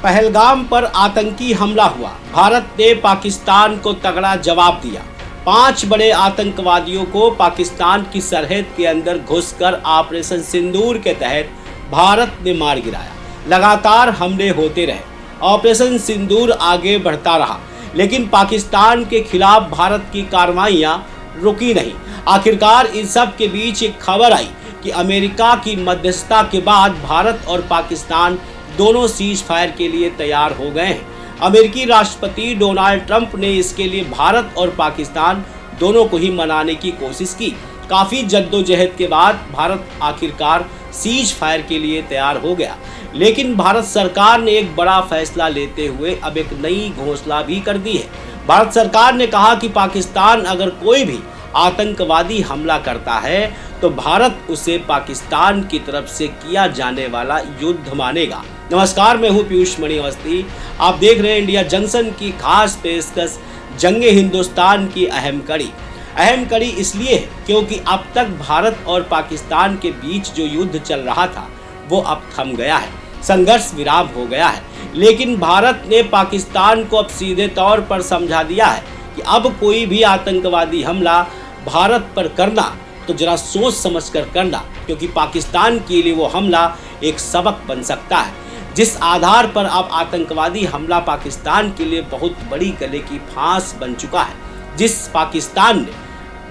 पहलगाम पर आतंकी हमला हुआ, भारत ने पाकिस्तान को तगड़ा जवाब दिया। 5 बड़े आतंकवादियों को पाकिस्तान की सरहद के अंदर घुसकर ऑपरेशन सिंदूर के तहत भारत ने मार गिराया। लगातार हमले होते रहे, ऑपरेशन सिंदूर आगे बढ़ता रहा, लेकिन पाकिस्तान के खिलाफ भारत की कार्रवाइयां रुकी नहीं। आखिरकार इन सब के बीच एक खबर आई कि अमेरिका की मध्यस्थता के बाद भारत और पाकिस्तान दोनों सीज फायर के लिए तैयार हो गए हैं। अमेरिकी राष्ट्रपति डोनाल्ड ट्रंप ने इसके लिए भारत और पाकिस्तान दोनों को ही मनाने की कोशिश की। काफ़ी जद्दोजहद के बाद भारत आखिरकार सीज फायर के लिए तैयार हो गया, लेकिन भारत सरकार ने एक बड़ा फैसला लेते हुए अब एक नई घोषणा भी कर दी है। भारत सरकार ने कहा कि पाकिस्तान अगर कोई भी आतंकवादी हमला करता है तो भारत उसे पाकिस्तान की तरफ से किया जाने वाला युद्ध मानेगा। नमस्कार, मैं हूं पीयूष मणि अवस्थी। आप देख रहे हैं इंडिया जंक्शन की खास पेशकश जंगे हिंदुस्तान की अहम कड़ी इसलिए है क्योंकि अब तक भारत और पाकिस्तान के बीच जो युद्ध चल रहा था वो अब थम गया है, संघर्ष विराम हो गया है। लेकिन भारत ने पाकिस्तान को अब सीधे तौर पर समझा दिया है कि अब कोई भी आतंकवादी हमला भारत पर करना तो जरा सोच समझ कर करना, क्योंकि पाकिस्तान के लिए वो हमला एक सबक बन सकता है। जिस आधार पर अब आतंकवादी हमला पाकिस्तान के लिए बहुत बड़ी गले की फांस बन चुका है। जिस पाकिस्तान ने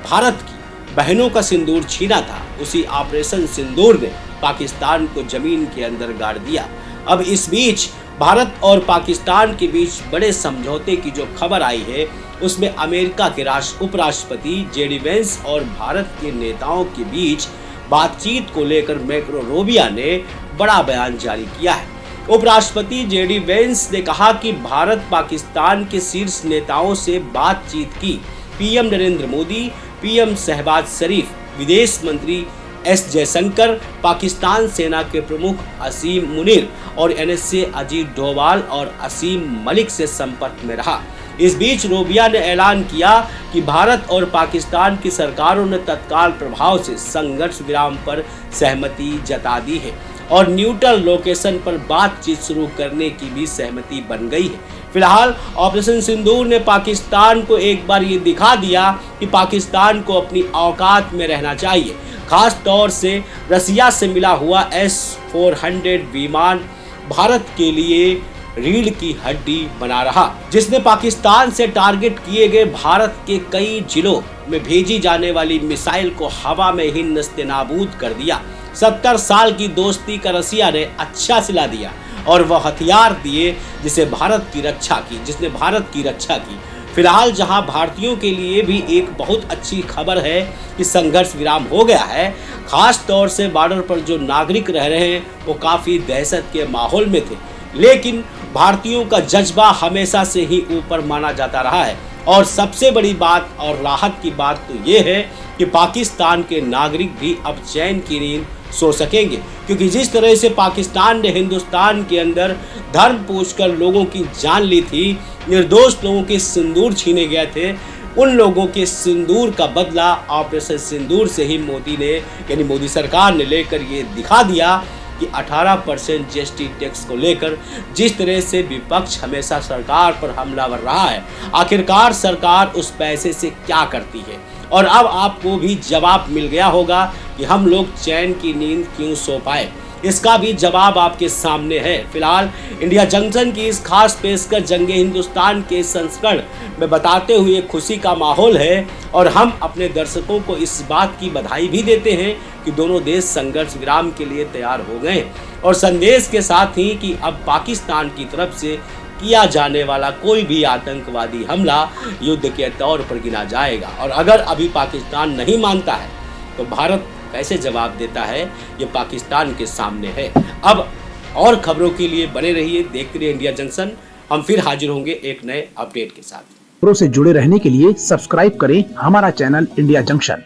भारत की बहनों का सिंदूर छीना था, उसी ऑपरेशन सिंदूर ने पाकिस्तान को जमीन के अंदर गाड़ दिया। अब इस बीच भारत और पाकिस्तान के बीच बड़े समझौते की जो खबर आई है, उसमें अमेरिका के उपराष्ट्रपति जेडी वेंस और भारत के नेताओं के बीच बातचीत को लेकर मार्को रूबियो ने बड़ा बयान जारी किया है। उपराष्ट्रपति जेडी वेंस ने कहा कि भारत पाकिस्तान के शीर्ष नेताओं से बातचीत की। पीएम नरेंद्र मोदी, पीएम शहबाज शरीफ, विदेश मंत्री एस जयशंकर, पाकिस्तान सेना के प्रमुख असीम मुनीर और एनएसए अजीत डोभाल और असीम मलिक से संपर्क में रहा। इस बीच रूबियो ने ऐलान किया कि भारत और पाकिस्तान की सरकारों ने तत्काल प्रभाव से संघर्ष विराम पर सहमति जता दी है और न्यूट्रल लोकेशन पर बातचीत शुरू करने की भी सहमति बन गई है। फिलहाल ऑपरेशन सिंदूर ने पाकिस्तान को एक बार ये दिखा दिया कि पाकिस्तान को अपनी औकात में रहना चाहिए। खास तौर से रसिया से मिला हुआ S-400 विमान भारत के लिए रीढ़ की हड्डी बना रहा, जिसने पाकिस्तान से टारगेट किए गए भारत के कई जिलों में भेजी जाने वाली मिसाइल को हवा में ही नस्तेनाबूद कर दिया। 70 साल की दोस्ती का रसिया ने अच्छा सिला दिया और वह हथियार दिए जिसने भारत की रक्षा की। फिलहाल जहां भारतीयों के लिए भी एक बहुत अच्छी खबर है कि संघर्ष विराम हो गया है। खास तौर से बॉर्डर पर जो नागरिक रह रहे हैं वो काफ़ी दहशत के माहौल में थे, लेकिन भारतीयों का जज्बा हमेशा से ही ऊपर माना जाता रहा है। और सबसे बड़ी बात और राहत की बात तो ये है कि पाकिस्तान के नागरिक भी अब चैन की नींद सो सकेंगे, क्योंकि जिस तरह से पाकिस्तान ने हिंदुस्तान के अंदर धर्म पूछकर लोगों की जान ली थी, निर्दोष लोगों के सिंदूर छीने गए थे, उन लोगों के सिंदूर का बदला ऑपरेशन सिंदूर से ही मोदी सरकार ने लेकर ये दिखा दिया कि 18% जीएसटी टैक्स को लेकर जिस तरह से विपक्ष हमेशा सरकार पर हमलावर रहा है, आखिरकार सरकार उस पैसे से क्या करती है। और अब आपको भी जवाब मिल गया होगा कि हम लोग चैन की नींद क्यों सो पाए, इसका भी जवाब आपके सामने है। फिलहाल इंडिया जंक्शन की इस खास पेशकश जंगे हिंदुस्तान के संस्करण में बताते हुए खुशी का माहौल है और हम अपने दर्शकों को इस बात की बधाई भी देते हैं कि दोनों देश संघर्ष विराम के लिए तैयार हो गए और संदेश के साथ ही कि अब पाकिस्तान की तरफ से किया जाने वाला कोई भी आतंकवादी हमला युद्ध के तौर पर गिना जाएगा। और अगर अभी पाकिस्तान नहीं मानता है तो भारत कैसे जवाब देता है, ये पाकिस्तान के सामने है। अब और खबरों के लिए बने रहिए, देखते रहिए इंडिया जंक्शन। हम फिर हाजिर होंगे एक नए अपडेट के साथ। खबरों से जुड़े रहने के लिए सब्सक्राइब करें हमारा चैनल इंडिया जंक्शन।